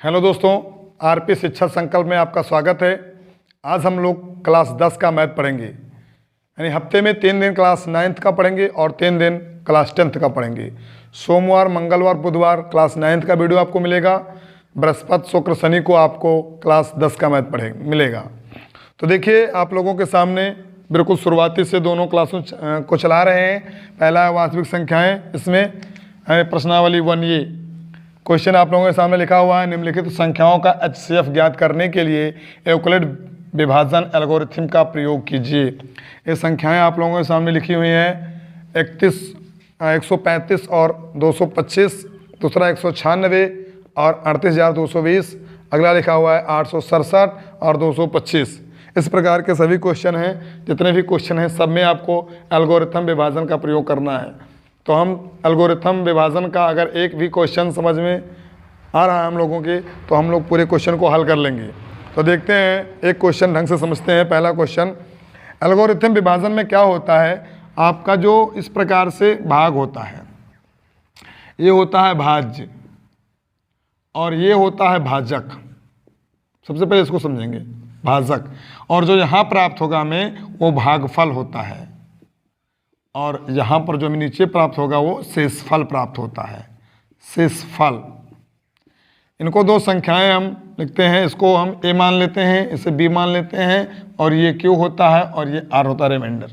Hello दोस्तों, RP शिक्षा संकल्प में आपका स्वागत है। आज हम लोग क्लास 10 का मैथ पढ़ेंगे, यानी हफ्ते में 3 दिन क्लास 9th का पढ़ेंगे और 3 दिन क्लास 10th का पढ़ेंगे। सोमवार, मंगलवार, बुधवार क्लास 9th का वीडियो आपको मिलेगा। बृहस्पति, शुक्र, शनि को आपको क्लास 10 का मैथ मिलेगा। तो देखिए, आप लोगों के सामने बिल्कुल शुरुआती से दोनों क्लासों को चला रहे हैं। पहला है वास्तविक संख्याएँ, इसमें प्रश्नावली 1 ये क्वेश्चन आप लोगों के सामने लिखा हुआ है। निम्नलिखित संख्याओं का HCF ज्ञात करने के लिए यूक्लिड विभाजन एल्गोरिथम का प्रयोग कीजिए। ये संख्याएं आप लोगों के सामने लिखी हुई हैं 135 और 225, दूसरा 196 और 38,220, अगला लिखा हुआ है 867 और 225। इस प्रकार के सभी क्वेश्चन हैं। जितने भी क्वेश्चन हैं सब में आपको एल्गोरिथम विभाजन का प्रयोग करना है। तो हम एल्गोरिथम विभाजन का अगर एक भी क्वेश्चन समझ में आ रहा है हम लोगों के, तो हम लोग पूरे क्वेश्चन को हल कर लेंगे। तो देखते हैं, एक क्वेश्चन ढंग से समझते हैं। पहला क्वेश्चन, एल्गोरिथम विभाजन में क्या होता है। आपका जो इस प्रकार से भाग होता है, ये होता है भाज्य और ये होता है भाजक। सबसे पहले इसको समझेंगे, भाजक। और जो यहाँ प्राप्त होगा हमें वो भागफल होता है, और यहाँ पर जो हमें नीचे प्राप्त होगा वो शेषफल प्राप्त होता है, शेषफल। इनको दो संख्याएं हम लिखते हैं, इसको हम a मान लेते हैं, इसे b मान लेते हैं, और ये q होता है और ये r होता है रिमाइंडर।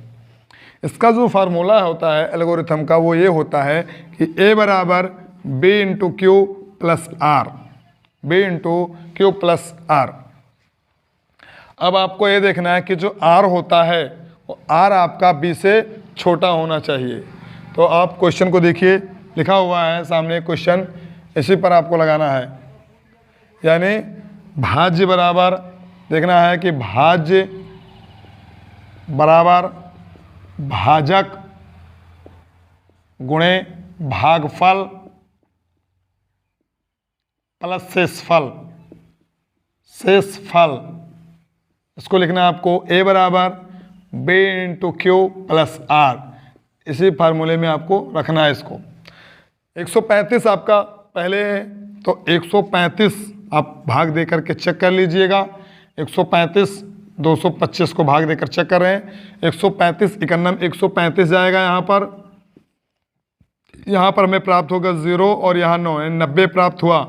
इसका जो फार्मूला होता है एल्गोरिथम का, वो ये होता है कि a बराबर b into q plus r, b into q plus r. अब आपको ये देखना है कि जो r होता है वो r आपका b से छोटा होना चाहिए। तो आप क्वेश्चन को देखिए, लिखा हुआ है सामने क्वेश्चन, इसी पर आपको लगाना है। यानी भाज्य बराबर देखना है कि भाज्य बराबर भाजक गुणे भागफल प्लस शेषफल, शेषफल। इसको लिखना है आपको a बराबर b into q plus r. इसी फार्मूले में आपको रखना है इसको। 135 आपका पहले है, तो 135 आप भाग देकर के चेक कर लीजिएगा। 135 225 को भाग देकर चेक कर रहे हैं। 135 91 135 जाएगा यहाँ पर हमें प्राप्त होगा 0 और यहाँ 9, 90 प्राप्त हुआ।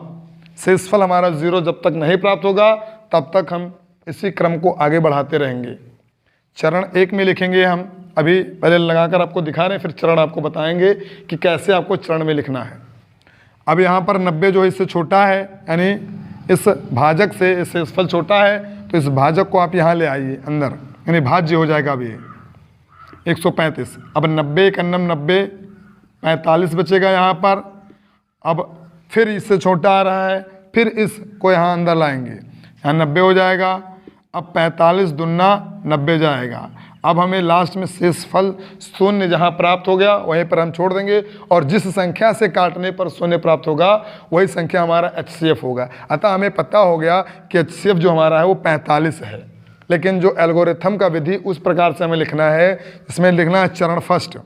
शेषफल हमारा 0 जब तक नहीं प्राप्त होगा तब तक हम इसी क्रम को आगे बढ़ाते रहेंगे। चरण 1 में लिखेंगे हम, अभी पहले लगाकर आपको दिखा रहे हैं, फिर चरण आपको बताएंगे कि कैसे आपको चरण में लिखना है। अब यहाँ पर 90 जो है इससे छोटा है, यानी इस भाजक से इस शेषफल छोटा है, तो इस भाजक को आप यहाँ ले आइए अंदर, यानी भाज्य हो जाएगा अभी 135। अब 90 91 90 45 बचेगा यहाँ पर। अब फिर इससे छोटा आ रहा है, फिर इसको यहाँ अंदर लाएंगे, यहाँ 90 हो जाएगा। अब 45 दूना 90 जाएगा। अब हमें लास्ट में शेषफल शून्य जहाँ प्राप्त हो गया वहीं पर हम छोड़ देंगे, और जिस संख्या से काटने पर शून्य प्राप्त होगा वही संख्या हमारा HCF होगा। अतः हमें पता हो गया कि HCF जो हमारा है वो 45 है। लेकिन जो एल्गोरिथम का विधि उस प्रकार से हमें लिखना है, इसमें लिखना है चरण फर्स्ट।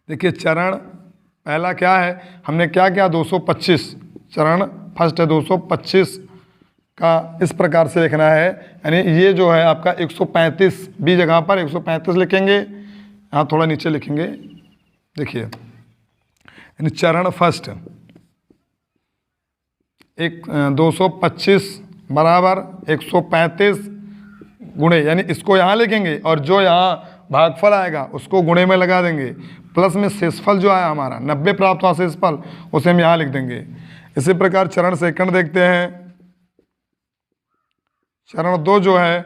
देखिए, चरण पहला क्या है, हमने क्या किया 225, चरण फर्स्ट है 225 का इस प्रकार से लिखना है। यानी ये जो है आपका 135 बी जगह पर 135 लिखेंगे, यहाँ थोड़ा नीचे लिखेंगे। देखिए, यानी चरण फर्स्ट 225 बराबर 135 गुणे, यानी इसको यहाँ लिखेंगे और जो यहाँ भागफल आएगा उसको गुणे में लगा देंगे, प्लस में शेषफल जो आया हमारा 90 प्राप्त हुआ शेषफल, उसे हम यहाँ लिख देंगे। इसी प्रकार चरण सेकंड देखते हैं। चरण 2 जो है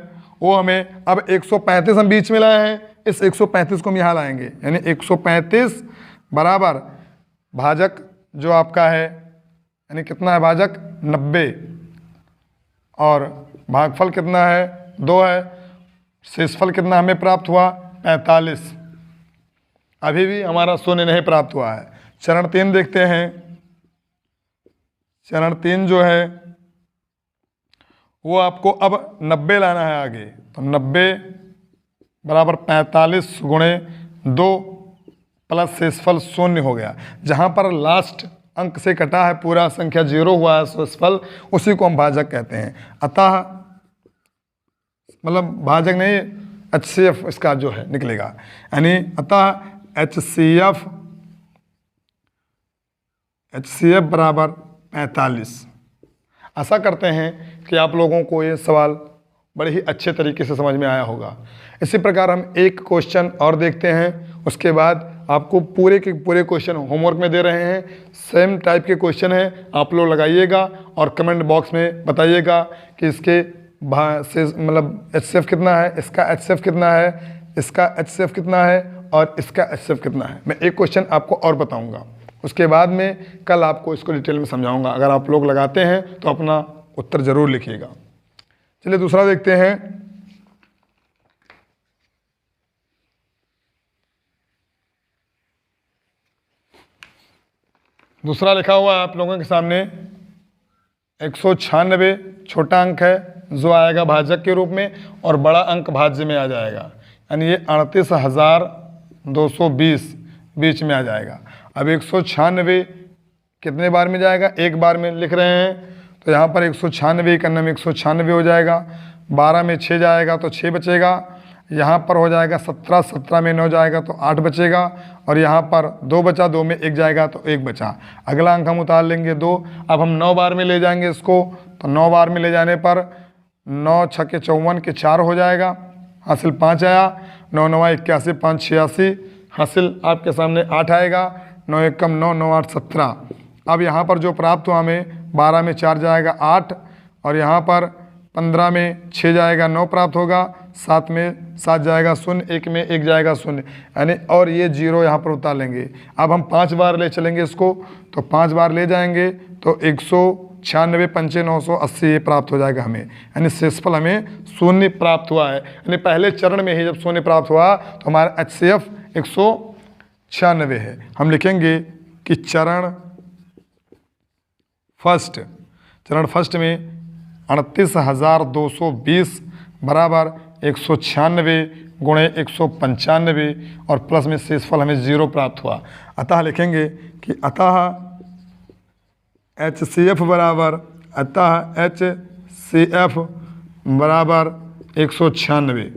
वो हमें अब 135 हम बीच में लाए हैं, इस 135 को हम यहाँ लाएंगे, यानी 135 बराबर भाजक जो आपका है, यानी कितना है भाजक 90, और भागफल कितना है 2 है। शेषफल कितना हमें प्राप्त हुआ 45। अभी भी हमारा शून्य नहीं प्राप्त हुआ है। चरण 3 देखते हैं। चरण 3 जो है वो आपको अब 90 लाना है आगे, तो 90 बराबर 45 गुणे 2 प्लस शेषफल शून्य हो गया। जहाँ पर लास्ट अंक से कटा है, पूरा संख्या 0 हुआ है शेषफल, उसी को हम भाजक कहते हैं। अतः मतलब भाजक नहीं, HCF इसका जो है निकलेगा, यानी अतः HCF बराबर 45। आशा करते हैं कि आप लोगों को ये सवाल बड़े ही अच्छे तरीके से समझ में आया होगा। इसी प्रकार हम एक क्वेश्चन और देखते हैं, उसके बाद आपको पूरे के पूरे क्वेश्चन होमवर्क में दे रहे हैं। सेम टाइप के क्वेश्चन हैं, आप लोग लगाइएगा और कमेंट बॉक्स में बताइएगा कि इसके मतलब HCF कितना है, इसका HCF कितना है, इसका HCF कितना है और इसका HCF कितना है। मैं एक क्वेश्चन आपको और बताऊंगा, उसके बाद में कल आपको इसको डिटेल में समझाऊंगा। अगर आप लोग लगाते हैं तो अपना उत्तर ज़रूर लिखिएगा। चलिए दूसरा देखते हैं। दूसरा लिखा हुआ है आप लोगों के सामने 196 छोटा अंक है जो आएगा भाजक के रूप में, और बड़ा अंक भाज्य में आ जाएगा, यानी ये 38,220 बीच में आ जाएगा। अब 196 कितने बार में जाएगा, एक बार में लिख रहे हैं, तो यहाँ पर 196 करने में 196 हो जाएगा, 12 में 6 जाएगा तो 6 बचेगा, यहाँ पर हो जाएगा 17, 17 में 9 जाएगा तो 8 बचेगा, और यहाँ पर 2 बचा, 2 में 1 जाएगा तो 1 बचा। अगला अंक हम उतार लेंगे 2। अब हम 9 बार में ले जाएंगे इसको, तो 9 बार में ले जाने पर 9 छक्के 54 के 4 हो जाएगा, हासिल 5 आया, 9 9 81, 5 86, हासिल आपके सामने 8 आएगा, 9 1 कम 9, 9 8 17। अब यहाँ पर जो प्राप्त हुआ हमें, 12 में 4 जाएगा 8, और यहाँ पर 15 में 6 जाएगा 9 प्राप्त होगा, 7 में 7 जाएगा 0, 1 में 1 जाएगा 0, यानी और ये 0 यहाँ पर उतार लेंगे। अब हम 5 बार ले चलेंगे इसको, तो 5 बार ले जाएंगे तो 196 पंचे 980 ये प्राप्त हो जाएगा हमें, यानी शेषफल हमें 0 प्राप्त हुआ है। यानी पहले चरण में ही जब 0 प्राप्त हुआ तो हमारा HCF 196 है। हम लिखेंगे कि चरण फर्स्ट में 38,220 बराबर 196 गुणे 195 और प्लस में शेषफल हमें 0 प्राप्त हुआ। अतः लिखेंगे कि अतः HCF बराबर 196।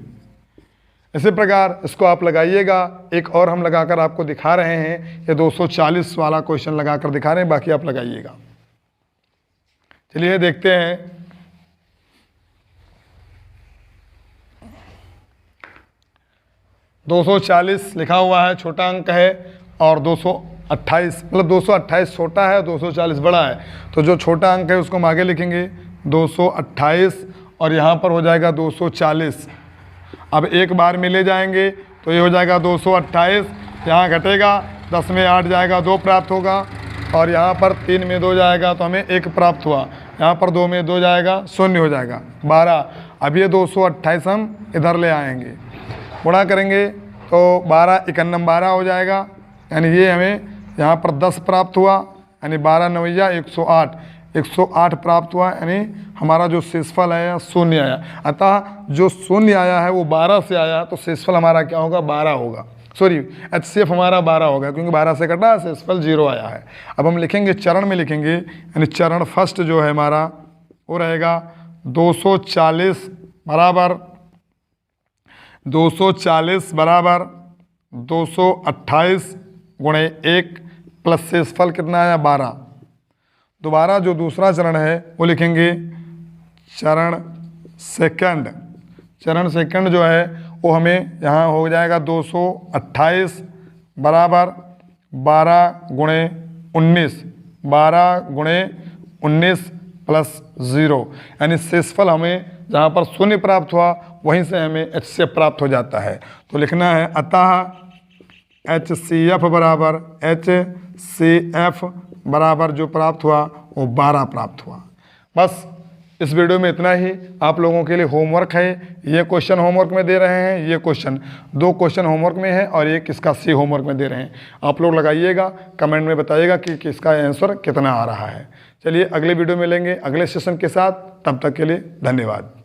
इसी प्रकार इसको आप लगाइएगा। एक और हम लगाकर आपको दिखा रहे हैं, ये 240 वाला क्वेश्चन लगाकर दिखा रहे हैं, बाकी आप लगाइएगा। चलिए देखते हैं। $240 लिखा हुआ है, छोटा अंक है, और 228 मतलब 228 छोटा है, 240 बड़ा है, तो जो छोटा अंक है उसको हम आगे लिखेंगे 228, और यहाँ पर हो जाएगा 240। अब एक बार में ले जाएंगे तो ये हो जाएगा 228, यहाँ घटेगा, 10 में 8 जाएगा 2 प्राप्त होगा, और यहाँ पर 3 में 2 जाएगा तो हमें 1 प्राप्त हुआ, यहाँ पर 2 में 2 जाएगा 0 हो जाएगा 12। अब ये 228 हम इधर ले आएंगे, गुणा करेंगे तो 12 51 12 हो जाएगा, यानी ये हमें यहाँ पर 10 प्राप्त हुआ, यानी 12 9 108 प्राप्त हुआ, यानी हमारा जो शेषफल आया 0 आया। अतः जो 0 आया है वो 12 से आया, तो शेषफल हमारा क्या होगा, 12 होगा। सॉरी, HCF हमारा 12 होगा, क्योंकि 12 से कटा, शेषफल 0 आया है। अब हम लिखेंगे चरण में लिखेंगे, यानी चरण फर्स्ट जो है हमारा वो रहेगा 240 बराबर 228 गुणे 1 प्लस शेषफल कितना आया 12। दोबारा जो दूसरा चरण है वो लिखेंगे चरण सेकंड जो है वो हमें यहाँ हो जाएगा 228 बराबर 12 गुणे 19 प्लस 0, यानी शेषफल हमें जहाँ पर 0 प्राप्त हुआ वहीं से हमें HCF प्राप्त हो जाता है। तो लिखना है अतः HCF बराबर जो प्राप्त हुआ वो 12 प्राप्त हुआ। बस इस वीडियो में इतना ही। आप लोगों के लिए होमवर्क है, ये क्वेश्चन होमवर्क में दे रहे हैं, ये क्वेश्चन 2 क्वेश्चन होमवर्क में है और एक इसका C होमवर्क में दे रहे हैं। आप लोग लगाइएगा, कमेंट में बताइएगा कि इसका आंसर कितना आ रहा है। चलिए अगले वीडियो में मिलेंगे अगले सेशन के साथ, तब तक के लिए धन्यवाद।